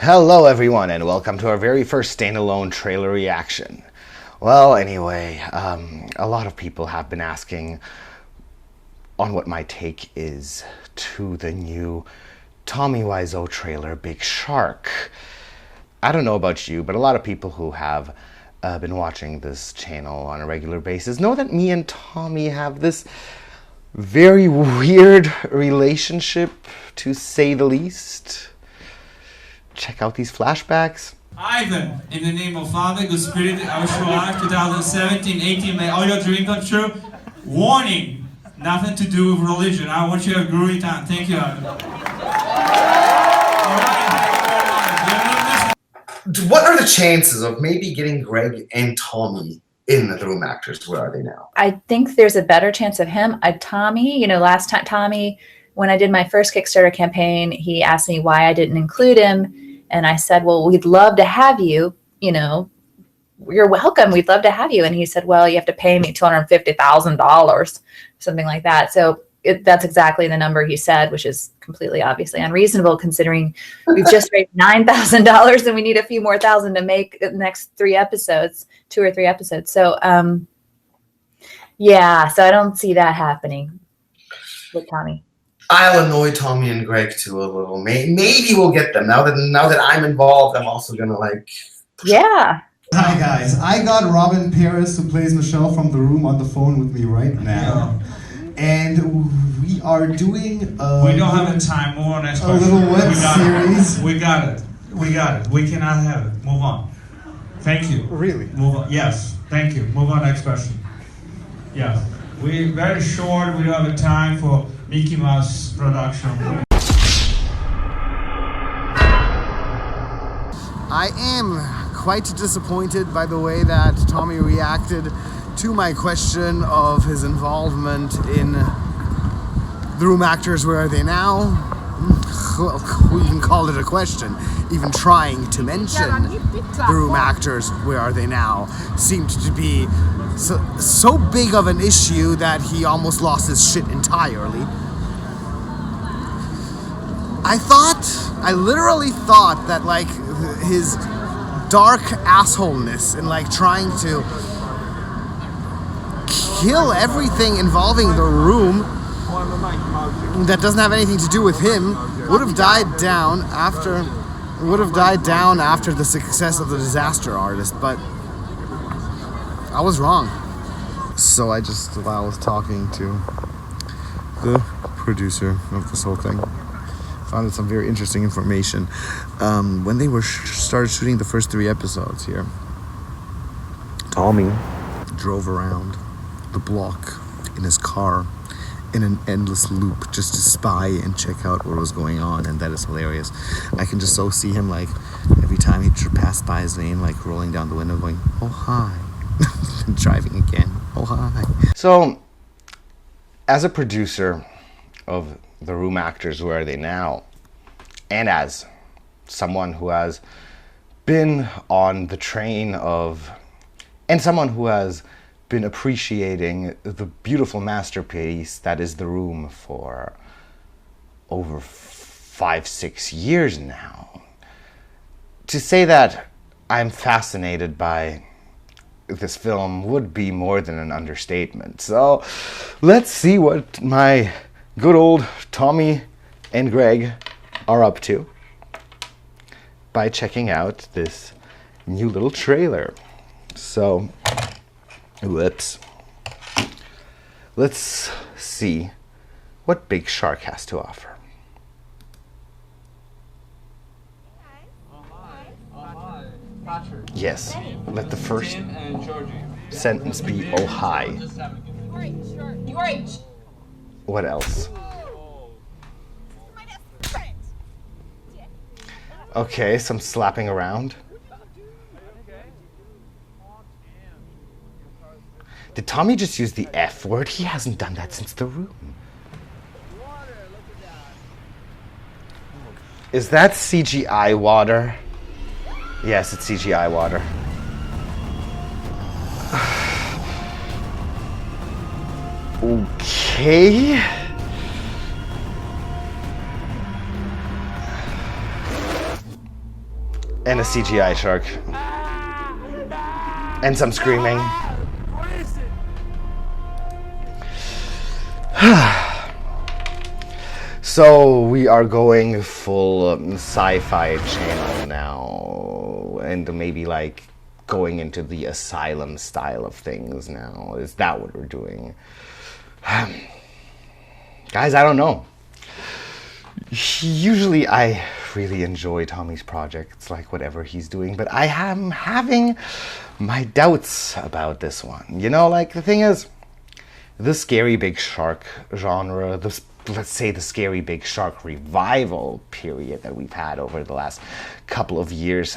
Hello everyone and welcome to our very first standalone trailer reaction. Well, anyway, a lot of people have been asking on what my take is to the new Tommy Wiseau trailer, Big Shark. I don't know about you, but a lot of people who have been watching this channel on a regular basis know that me and Tommy have this very weird relationship, to say the least. Check out these flashbacks. Ivan, in the name of Father, Good Spirit, I wish you luck, 2017-18, may all your dreams come true. Warning, nothing to do with religion. I want you to have a groovy time. Thank you, Ivan. What are the chances of maybe getting Greg and Tommy in the Room Actors? Where are they now? I think there's a better chance of him. Tommy, last time, Tommy, when I did my first Kickstarter campaign, he asked me why I didn't include him. And I said, well, we'd love to have you, you're welcome. We'd love to have you. And he said, well, you have to pay me $250,000, something like that. So that's exactly the number he said, which is completely obviously unreasonable considering we've just raised $9,000 and we need a few more thousand to make the next 2 or 3 episodes. So, yeah, so I don't see that happening with Tommy. I'll annoy Tommy and Greg too a little. Maybe we'll get them. Now that I'm involved, I'm also gonna Yeah. Hi guys, I got Robin Paris, who plays Michelle from The Room, on the phone with me right now. And we are doing we don't have the time. Move on, next question. Little web series. We got it. We cannot have it. Move on. Thank you. Really? Move on. Yes. Thank you. Move on, next question. Yes. We're very short. We don't have the time for Mickey Mouse production. I am quite disappointed by the way that Tommy reacted to my question of his involvement in The Room Actors, Where Are They Now? Well, we can call it a question. Even trying to mention The Room Actors, Where Are They Now seemed to be so big of an issue that he almost lost his shit entirely. I literally thought that his dark assholeness and trying to kill everything involving the room that doesn't have anything to do with him would have died down after the success of The Disaster Artist, but I was wrong. So while I was talking to the producer of this whole thing, found some very interesting information. When they started shooting the first 3 episodes here, Tommy drove around the block in his car in an endless loop just to spy and check out what was going on, and that is hilarious. I can just so see him every time he passed by his lane, rolling down the window going, oh hi, and driving again, oh hi. So as a producer of The Room Actors, Where Are They Now, and as someone who has been on the train and someone who has been appreciating the beautiful masterpiece that is The Room for over 5-6 years now, to say that I'm fascinated by this film would be more than an understatement. So let's see what my good old Tommy and Greg are up to by checking out this new little trailer. So let's see what Big Shark has to offer. Yes, let the first sentence be oh hi. What else? Okay, some slapping around. Did Tommy just use the F word? He hasn't done that since The Room. Is that CGI water? Yes, it's CGI water. Okay. And a CGI shark. And some screaming. So we are going full sci-fi channel now, and maybe like going into the asylum style of things now. Is that what we're doing? Guys, I don't know. Usually I really enjoy Tommy's projects, like whatever he's doing, but I am having my doubts about this one. You know, like the thing is, the scary big shark genre, let's say the scary big shark revival period that we've had over the last couple of years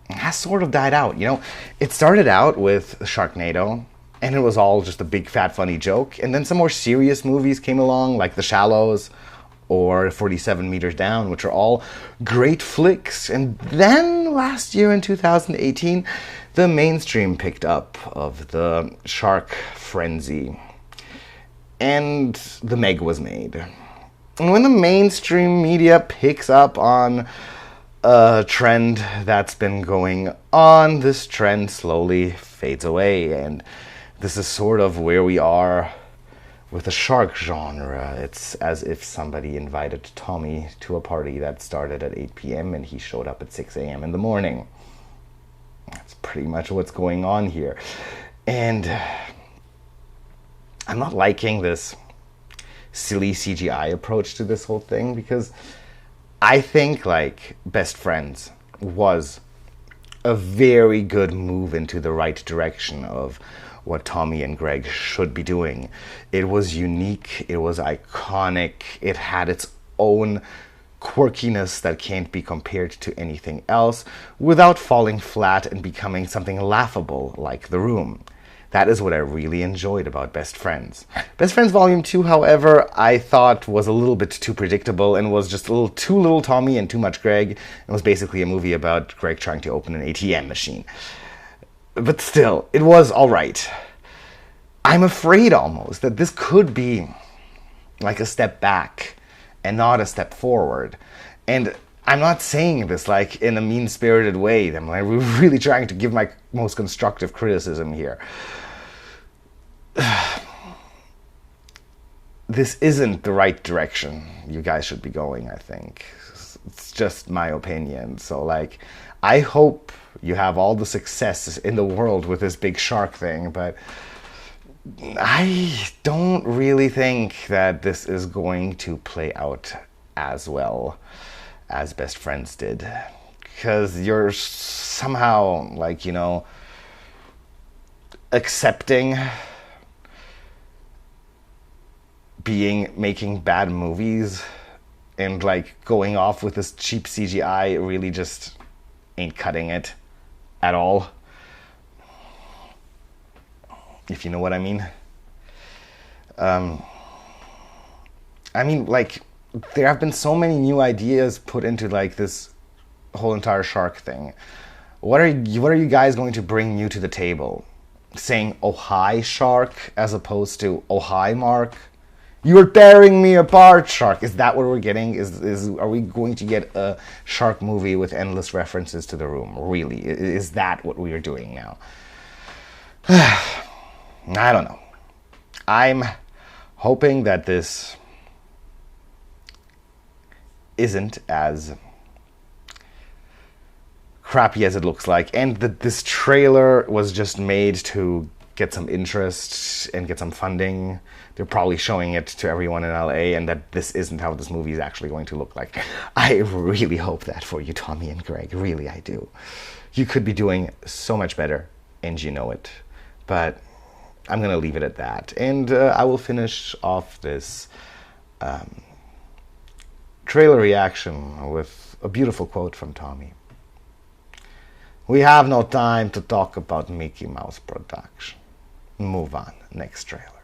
has sort of died out. You know, it started out with Sharknado, and it was all just a big fat funny joke, and then some more serious movies came along, like The Shallows or 47 Meters Down, which are all great flicks. And then last year in 2018, the mainstream picked up of the shark frenzy, and The Meg was made. And when the mainstream media picks up on a trend that's been going on, this trend slowly fades away, and this is sort of where we are with the shark genre. It's as if somebody invited Tommy to a party that started at 8 p.m. and he showed up at 6 a.m. in the morning. That's pretty much what's going on here. And I'm not liking this silly CGI approach to this whole thing, because I think like Best Friends was a very good move into the right direction of what Tommy and Greg should be doing. It was unique, it was iconic, it had its own quirkiness that can't be compared to anything else without falling flat and becoming something laughable like The Room. That is what I really enjoyed about Best Friends. Best Friends Volume 2, however, I thought was a little bit too predictable and was just a little too little Tommy and too much Greg. It was basically a movie about Greg trying to open an ATM machine. But still, it was alright. I'm afraid almost that this could be like a step back and not a step forward. And I'm not saying this like in a mean-spirited way. I'm like really trying to give my most constructive criticism here. This isn't the right direction you guys should be going, I think. It's just my opinion. So like, I hope you have all the success in the world with this big shark thing, but I don't really think that this is going to play out as well as Best Friends did. Because you're somehow, like, you know, accepting making bad movies and like going off with this cheap CGI really just ain't cutting it at all. If you know what I mean. I mean, like, there have been so many new ideas put into like this whole entire shark thing. What are you guys going to bring new to the table? Saying "Oh hi shark" as opposed to "Oh hi Mark"? You're tearing me apart, shark. Is that what we're getting? Are we going to get a shark movie with endless references to The Room? Really? Is that what we are doing now? I don't know. I'm hoping that this isn't as crappy as it looks like, and that this trailer was just made to get some interest and get some funding. They're probably showing it to everyone in LA, and that this isn't how this movie is actually going to look like. I really hope that for you, Tommy and Greg. Really, I do. You could be doing so much better, and you know it. But I'm going to leave it at that. And I will finish off this trailer reaction with a beautiful quote from Tommy. "We have no time to talk about Mickey Mouse production. Move on. Next trailer."